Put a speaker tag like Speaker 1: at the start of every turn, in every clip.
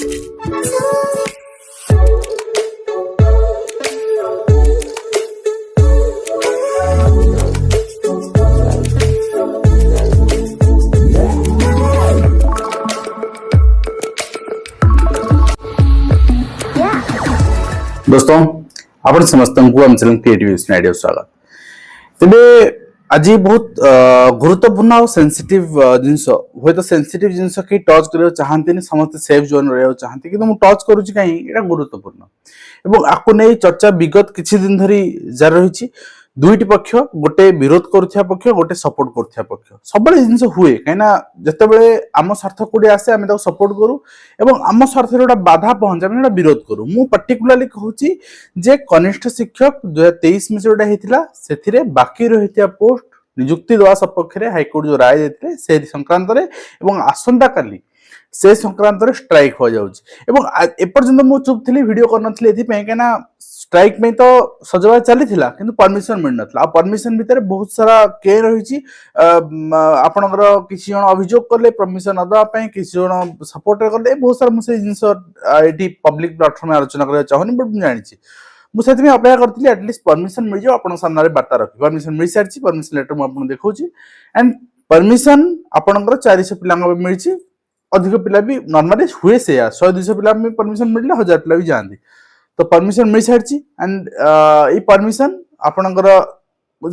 Speaker 1: दोस्तों आपण समस्त आम चैनल क्रिएटिव आइडिया स्वागत। तेबे आज बहुत गुरुत्वपूर्ण और सेंसिटिव जिनस हुए तो सेंसिटिव जिनस कि टच कर चाहते समस्त सेफ जोन रहा चाहते कि मुझे टच करुँच कहीं यहाँ गुरुत्वपूर्ण एवं आपको नहीं चर्चा विगत किछि दिन धरी जारी रही। दुईटी पक्ष गोटे विरोध करुवा पक्ष गोटे सपोर्ट करुवा पक्ष सब जिन हुए कहीं जिते आम स्वार्थ कौटे आसे आम सपोर्ट करूँ एवं आम स्वार्थ गोटे बाधा पहुंचे आम विरोध करूँ। मु पर्टिकुलाली कहूँ जे कनिष्ठ शिक्षक 2023 में जोटा होता से बाकी रही पोस्ट नियुक्ति देवा सपक्ष में हाइकोर्ट जो राय देते से संक्रांत में आसंता काली से संक्रांत स्ट्राइक हो जाऊँगी। एपर्यंत मुझे चुप थी वीडियो करनी कहीं स्ट्राइक में तो सजवा चली कि परमिशन मिल ना परमिशन भितर बहुत सारा के रही आपणकर किसी जन अभियोग कले परमिशन नदापी किसी जन सपोर्ट कले बहुत सारा मुझे जिन पब्लिक प्लाटफर्म आलोचना करना चाहूनी बट मुझे मुझे अपेक्षा करी एटलिस्ट परमिशन मिल जाए आप सामने बार्ता रखी परमिशन मिल सारी परमिशन लेटर मुझे देखा एंड परमिशन आपणकर 400 पिला मिली अधिक पिला भी नॉर्मली हुए से 100-200 पिला में परमिशन मिलले 1000 पिला भी जाती तो परमिशन मिल सारी एंड ये परमिशन आपणकर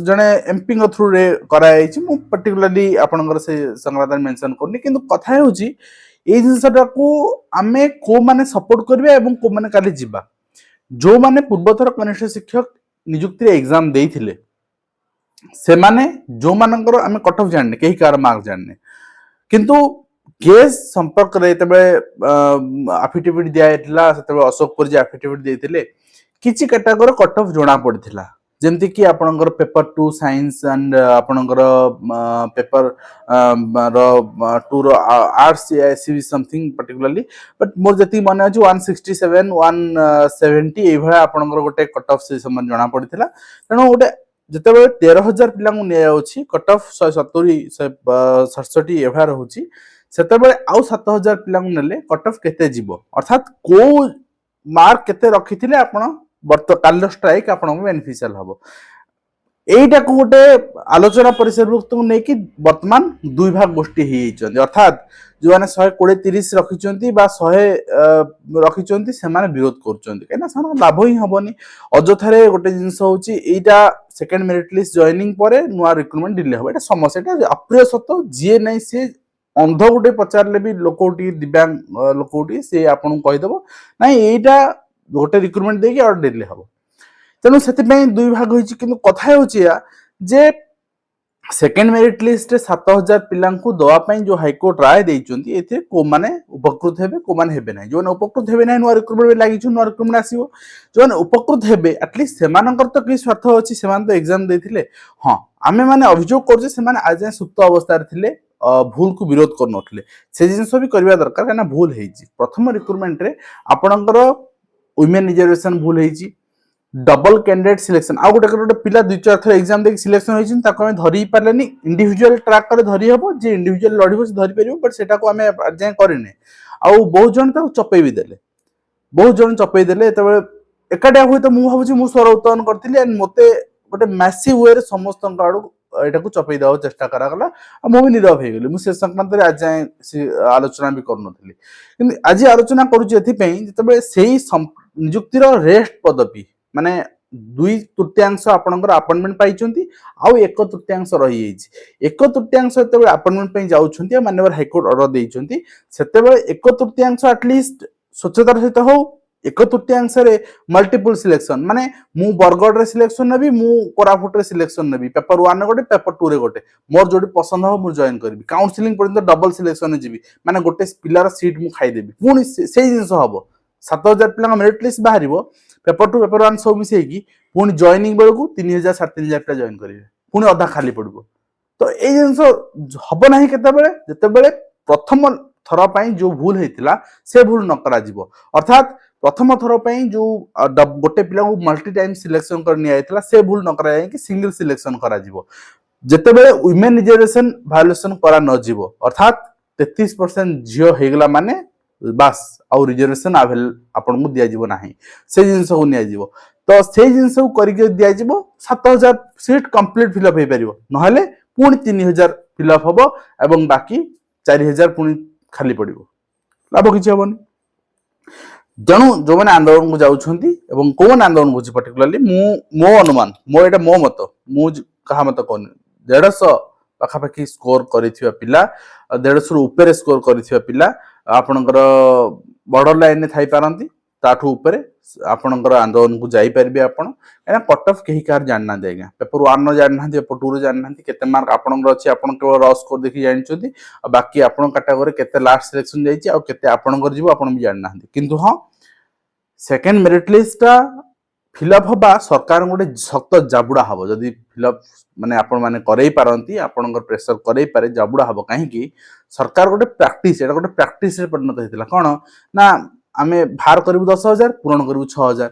Speaker 1: जड़े एमपी थ्रु रे कराई पर्टिकुलाली आपणकर से संक्रांत मेंशन करनी किंतु कथा होची ए जिनसटा को आमे को माने सपोर्ट करबे एवं को माने काली जिबा जो माने पूर्वथर कनिष्ठ शिक्षक नियुक्ति एग्जाम देइथिले से माने जो मानकर आमे कट ऑफ जानने कहीं कार मार्क जानने किंतु केस संपर्क आफिडेविट दिया से अशोक पुरी आफिडेविट देते किसी कैटागोरी कट ऑफ जना पड़ा जमती कि आपणकर पेपर 2 साइंस एंड आपणकर paper 2 arts something particularly but more जी मन अच्छे 167 170 ये आपणकर गोटे कट ऑफ से समय जना पड़ा तेणु गोटे जिते 13,000 पिला नि कट ऑफ 170 167 एभा रोचे से आउ 7,000 पिला नेले कट ऑफ केते जीवो अर्थात को मार्क केते रखी थिले आपण काल स्ट्राइक आपण बेनिफिशियल हम यहीटा को गोटे आलोचना परिसरभुक्त को लेकिन वर्तमान दुई भाग गोष्ठी हो अर्थात जो मैंने 120-30 रखिंट 100 रखिंट से विरोध कर लाभ ही हेनी अजथारे गोटे जिनस होटा सेकेंड मेरिट लिस्ट जॉइनिंग पर नुआ रिक्रुटमेंट डिले हम समस्या अप्रिय सत जी ना सी अंध गोटे पचारे भी लोकटी दिव्यांग लोकटी सी आपन कहीदेव ना यहीटा गोटे रिक्रुटमेंट देकी और डिले हम तेणु से दुई भाग होती कि कथा जे सेकेंड मेरिट लिस्ट 7,000 पिला दवापाई जो हाइकोर्ट राय देते को माने उपकृत हेबे को माने हेबे ना जो उपकृत हेबे ना नुआ रिक्रुटमेंट लगी नुआ रिक्रुटमेंट आसो जो उपकृत हेबे एटलिस्ट से तो कि स्वार्थ अच्छी से तो एग्जाम देते हाँ आमे माने अभियोग कर आज सुप्त अवस्था थे भूल को विरोध कर से जिनस भी करवा दरकार कहीं भूल है प्रथम रिक्रुटमेंट रे आपणकर वुमेन रिजर्वेशन भूल है डबल कैंडिडेट सिलेक्शन आ गोटे पिला 2-4 थर एग्जाम देख सिलेक्शन होती धरी पारे इंडिविजुअल ट्रैक कर धरी हम जे इंडिविजुअल लड़ब से धरी पार बट से जाए करें आ बहुत जन चपे भी देले बहुत जन चपे देले एकाटिया हुए तो मुझे मुझे स्वर उत्तोलन करी एंड मत गोटे मैसिव वे समस्त आड़ यहाँ चपे देवा चेष्टा कराला मुझे नीरव हो गली मुझे संक्रांत आज जाए आलोचना भी करूँ आज आलोचना करुँचे से नियुक्तिर रेस्ट पदवी माने 2/3 आपणकर अपॉइंटमेंट पाई आउ 1/3 रही 1/3 जो अपॉइंटमेंट जाऊँच माननीय हाइकोर्ट ऑर्डर देते से 1/3 एटलिस्ट स्वच्छतार सहित हो 1/3 मल्टीपल सिलेक्शन माने मु बरगढ़ रे सिलेक्शन नेबी मु कोरापुट रे सिलेक्शन नेबी पेपर 1 गोटे पेपर 2 रे गोटे मोर जोडी पसंद हो मु जॉइन करबी काउंसलिंग पर्यंत डबल सिलेक्शन जीवी माने गोटे पिलार सीट मु खाई देबी पुनी से जिंस हबो 7,000 पिला मेरिट लिस्ट बाहरिबो पेपर 2 पेपर 1 सब मिसेकी पुनी जॉइनिंग बेलकू 3,000 3,500 पिला जॉइन करिवे पुनी अधा खाली पड़बो तो ए जिंस हबो नाही केतेबेले जेतेबेले प्रथम थर पई जो भूल हेतिला से भूल न करा जीवो अर्थात प्रथम थर पई जो गोटे पिला को मल्टी टाइम सिलेक्शन करनी आइतला से भूल न करा कि सिंगल सिलेक्शन करा जीवो जेतेबेले वुमेन रिजर्वेशन वायोलेशन करा न जीवो अर्थात 33% झियो हेगला माने बास आउ रिजर्वेशन आपन को दिया जीवो नाही से जिंस को निया जीवो तो से जिंस को करके दिया जीवो 7000 सीट कंप्लीट फिलअप हे परिबो नहले पुणी 3000 फिलअप हबो एवं बाकी 4000 पुणी खाली पड़िबो लाभ किछि हबनी जणु जो माने आंदोलन को जाउछंती एवं कोन आंदोलन को पर्टिकुलरली मो अनुमान मो एटा मो मत मु कहा मत कोन 150 पाखापाखि स्कोर करिथिबा पिला 150 ऊपर स्कोर करिथिबा पिला आपनकर बॉर्डर लाइन थाई पारंती ताठू ऊपर आपनकर आंदोलन को जाई परबे आपण एना कट ऑफ केही कार जानना देगा पेपर 1 न जानना पेपर 2 रे जानना केते मार्क आपनकर अछि आपन केवल रॉ स्कोर देखि जानछोती बाकी आपन कैटेगरी केते लास्ट सिलेक्शन जाईची आ केते आपनकर जीवो आपन भी जानना किंतु हां सेकंड मेरिट लिस्ट फिलअप हबा सरकार गोटे सख्त जाबुड़ा हबो जदि फिलअप माने आपण माने करई पारंती आपनकर प्रेशर करई पारे जाबुड़ा हबो काहे कि सरकार गोटे प्रैक्टिस एटा गोटे प्रैक्टिस रे परिणत हेतिला कोन ना आमे भार करिवु 10000 पूर्ण करिवु 6000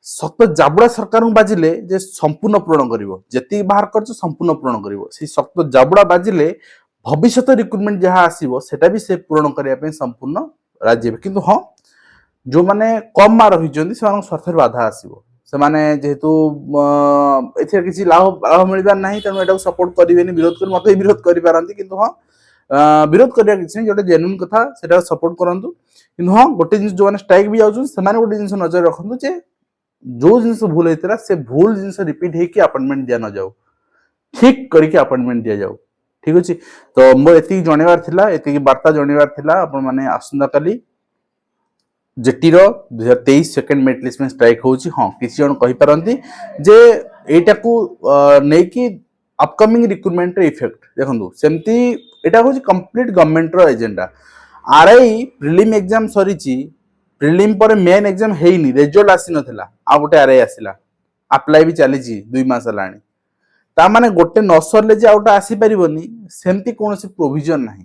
Speaker 1: सख्त जाबुड़ा सरकार बाजिले जे संपूर्ण पूर्ण करिवो जेति बाहर करछ संपूर्ण पूर्ण करिवो से सख्त जाबुड़ा बाजिले भविष्यत रिक्रुटमेंट जहा आसीबो सेटा भी से पूर्ण करिया पे संपूर्ण राज्य किंतु हां जो माने कम मार रहिजंती से स्वार्थ बाधा आसीबो से माने जेहेतु एथे किछि लाभ मिलबार नाही तनो एटा सपोर्ट करिवेनी विरोध कर मते विरोध करि पारंती किंतु हां विरोध करिया किछि नै जोटे जेन्युइन कथा सेटा सपोर्ट करंतु किंतु हां गोटे जिंस जो माने स्ट्राइक भी जाउछु से माने गोटे जिंस नजर रखंतु जे जो जिंस भूल हेतरा से भूल जिंस रिपीट हे कि अपॉइंटमेंट दिया न जाऊ ठीक करके अपॉइंटमेंट दिया जाऊ ठीक अछि तो मो एति जणेवार थिला एति वार्ता जणेवार थिला आपण माने आसंदा काली जेटी रो 2023 सेकंड मेरिट लिस्ट में स्ट्राइक होची हां किसी जन कहि पारंती जे एटा को नै कि अपकमिंग रिक्रुटमेंट रे इफेक्ट देखंतु सेमती एटा होची कंप्लीट गवर्नमेंट रो एजेंडा आरआई प्रीलिम एग्जाम सरीची प्रीलिम पर मेन एग्जाम हेइनी रिजल्ट आसी नथिला आ गोटे आरआई आसिला अप्लाई भी चलीची 2 मास लानी ता माने गोटे नसरले जे आउटा आसी परिबोनी सेमती कोनोसी प्रोविजन नाही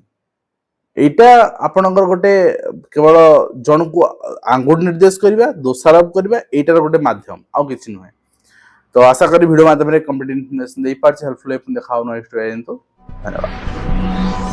Speaker 1: एटा आपनकर गोटे केवल जन को आंगुर निर्देश करबा दोषारोप करबा एटार गोटे माध्यम आ किछि नय तो आशा करी वीडियो माध्यम रे कंप्लीट इन्फॉर्मेशन देई पारछ हेल्पफुल देखा नेक्स्ट धन्यवाद।